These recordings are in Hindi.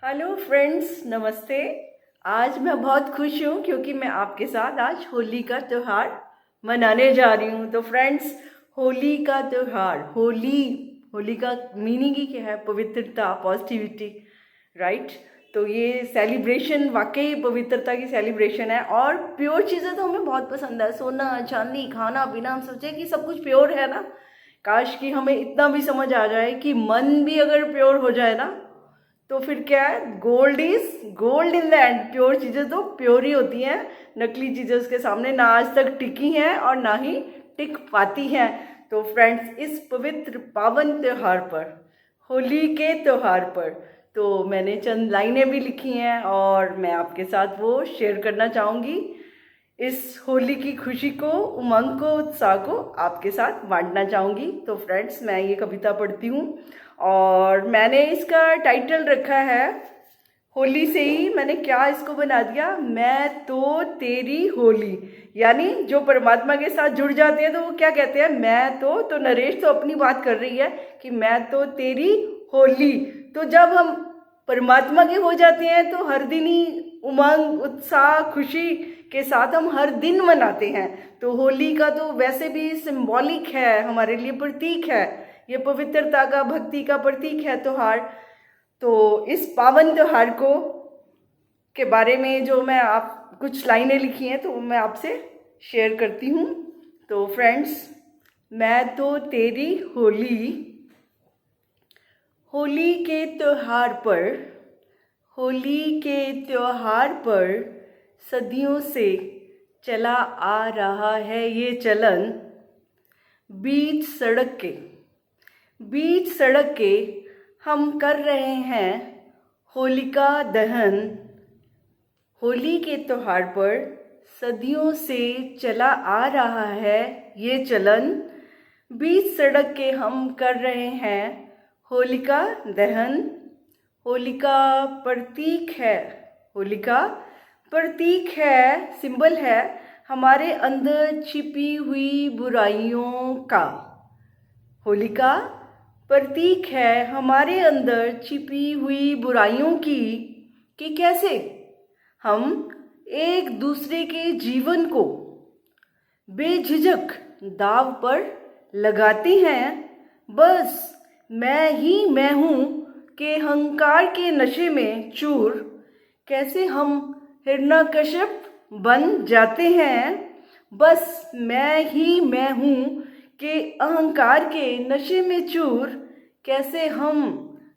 हेलो फ्रेंड्स, नमस्ते। आज मैं बहुत खुश हूँ क्योंकि मैं आपके साथ आज होली का त्यौहार मनाने जा रही हूँ। तो फ्रेंड्स, होली का त्यौहार, होली होली का मीनिंग ही क्या है? पवित्रता, पॉजिटिविटी, राइट। तो ये सेलिब्रेशन वाकई पवित्रता की सेलिब्रेशन है। और प्योर चीज़ें तो हमें बहुत पसंद है, सोना चांदी खाना पीना। हम सोचे कि सब कुछ प्योर है ना। काश कि हमें इतना भी समझ आ जाए कि मन भी अगर प्योर हो जाए ना, तो फिर क्या है? Gold is gold in the end. Pure चीज़ें तो प्योर ही होती हैं। नकली चीज़ें उसके सामने ना आज तक टिकी हैं और ना ही टिक पाती हैं। तो फ्रेंड्स, इस पवित्र पावन त्योहार पर, होली के त्योहार पर, तो मैंने चंद लाइनें भी लिखी हैं और मैं आपके साथ वो शेयर करना चाहूँगी। इस होली की खुशी को, उमंग को, उत्साह को आपके साथ बांटना चाहूँगी। तो फ्रेंड्स, मैं ये कविता पढ़ती हूँ और मैंने इसका टाइटल रखा है, होली से ही मैंने क्या इसको बना दिया, मैं तो तेरी होली। यानी जो परमात्मा के साथ जुड़ जाते हैं तो वो क्या कहते हैं? मैं तो नरेश तो अपनी बात कर रही है कि मैं तो तेरी होली। तो जब हम परमात्मा के हो जाते हैं तो हर दिन ही उमंग, उत्साह, खुशी के साथ हम हर दिन मनाते हैं। तो होली का तो वैसे भी सिंबॉलिक है, हमारे लिए प्रतीक है। ये पवित्रता का, भक्ति का प्रतीक है त्योहार। तो इस पावन त्योहार को के बारे में जो मैं आप कुछ लाइनें लिखी हैं तो मैं आपसे शेयर करती हूँ। तो फ्रेंड्स, मैं तो तेरी होली, होली के त्योहार पर, होली के त्योहार पर सदियों से चला आ रहा है ये चलन। बीच सड़क के, बीच सड़क के हम कर रहे हैं होलिका दहन। होली के त्योहार पर सदियों से चला आ रहा है ये चलन। बीच सड़क के हम कर रहे हैं होलिका दहन। होलिका प्रतीक है, होलिका प्रतीक है, सिंबल है हमारे अंदर छिपी हुई बुराइयों का। होलिका प्रतीक है हमारे अंदर छिपी हुई बुराइयों की, कि कैसे हम एक दूसरे के जीवन को बेझिझक दाव पर लगाते हैं। बस मैं ही मैं हूँ के अहंकार के नशे में चूर, कैसे हम हिरण्यकश्यप बन जाते हैं। बस मैं ही मैं हूँ के अहंकार के नशे में चूर, कैसे हम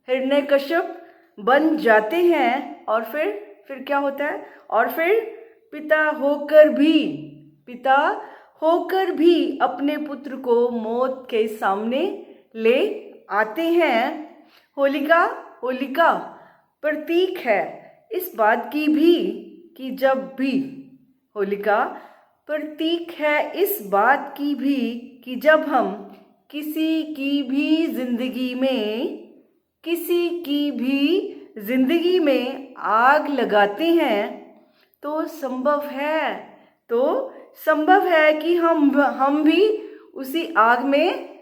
हिरण्यकश्यप बन जाते हैं। और फिर क्या होता है? और फिर पिता होकर भी, पिता होकर भी अपने पुत्र को मौत के सामने ले आते हैं। होलिका, होलिका प्रतीक है इस बात की भी कि जब भी, होलिका प्रतीक है इस बात की भी कि जब हम किसी की भी जिंदगी में, किसी की भी जिंदगी में आग लगाते हैं तो संभव है, तो संभव है कि हम भी उसी आग में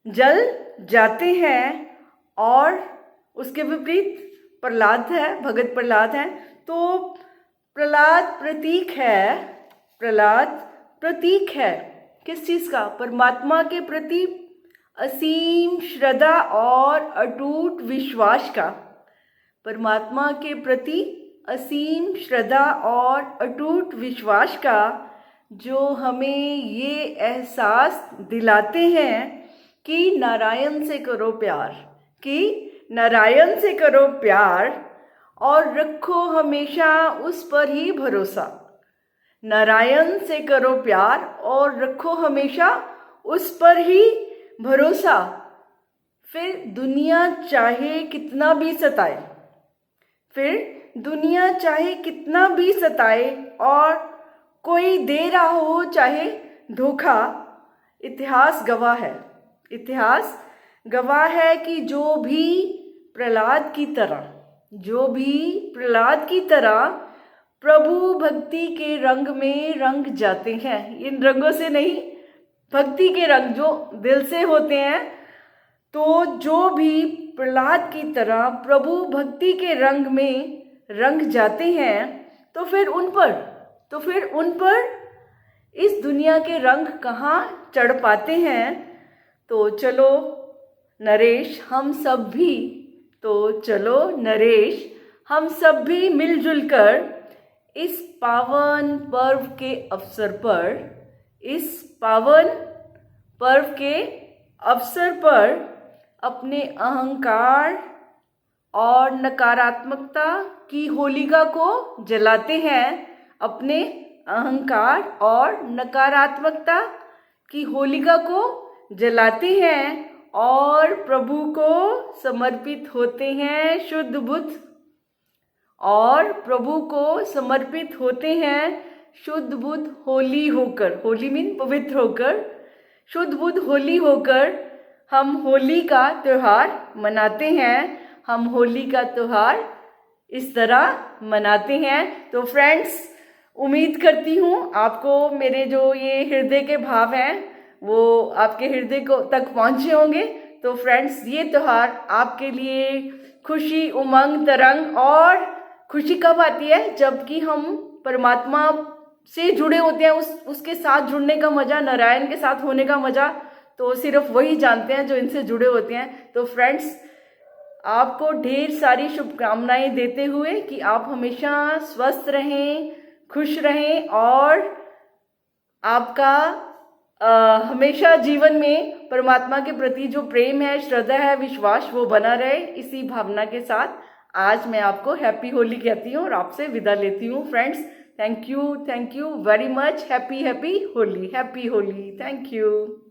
जल जाते हैं। और उसके विपरीत प्रहलाद है, भगत प्रहलाद है। तो प्रहलाद प्रतीक है, प्रहलाद प्रतीक है किस चीज़ का? परमात्मा के प्रति असीम श्रद्धा और अटूट विश्वास का। परमात्मा के प्रति असीम श्रद्धा और अटूट विश्वास का, जो हमें ये एहसास दिलाते हैं कि नारायण से करो प्यार, कि नारायण से करो प्यार और रखो हमेशा उस पर ही भरोसा। नारायण से करो प्यार और रखो हमेशा उस पर ही भरोसा। फिर दुनिया चाहे कितना भी सताए, फिर दुनिया चाहे कितना भी सताए और कोई दे रहा हो चाहे धोखा, इतिहास गवाह है, इतिहास गवाह है कि जो भी प्रहलाद की तरह, जो भी प्रहलाद की तरह प्रभु भक्ति के रंग में रंग जाते हैं। इन रंगों से नहीं, भक्ति के रंग जो दिल से होते हैं। तो जो भी प्रहलाद की तरह प्रभु भक्ति के रंग में रंग जाते हैं, तो फिर उन पर इस दुनिया के रंग कहाँ चढ़ पाते हैं। तो चलो नरेश हम सब भी मिलजुल कर इस पावन पर्व के अवसर पर अपने अहंकार और नकारात्मकता की होलिका को जलाते हैं, अपने अहंकार और नकारात्मकता की होलिका को जलाते हैं और प्रभु को समर्पित होते हैं शुद्ध बुद्ध होली होकर। होली मीन पवित्र होकर, शुद्ध बुद्ध होली होकर हम होली का त्योहार मनाते हैं। हम होली का त्योहार इस तरह मनाते हैं। तो फ्रेंड्स, उम्मीद करती हूँ आपको मेरे जो ये हृदय के भाव हैं वो आपके हृदय को तक पहुँचे होंगे। तो फ्रेंड्स, ये त्योहार आपके लिए खुशी, उमंग, तरंग और खुशी कब आती है? जबकि हम परमात्मा से जुड़े होते हैं। उसके साथ जुड़ने का मज़ा, नारायण के साथ होने का मज़ा तो सिर्फ वही जानते हैं जो इनसे जुड़े होते हैं। तो फ्रेंड्स, आपको ढेर सारी शुभकामनाएं देते हुए कि आप हमेशा स्वस्थ रहें, खुश रहें और आपका हमेशा जीवन में परमात्मा के प्रति जो प्रेम है, श्रद्धा है, विश्वास वो बना रहे। इसी भावना के साथ आज मैं आपको हैप्पी होली कहती हूँ और आपसे विदा लेती हूँ। Friends, thank you very much. Happy Holi, thank you.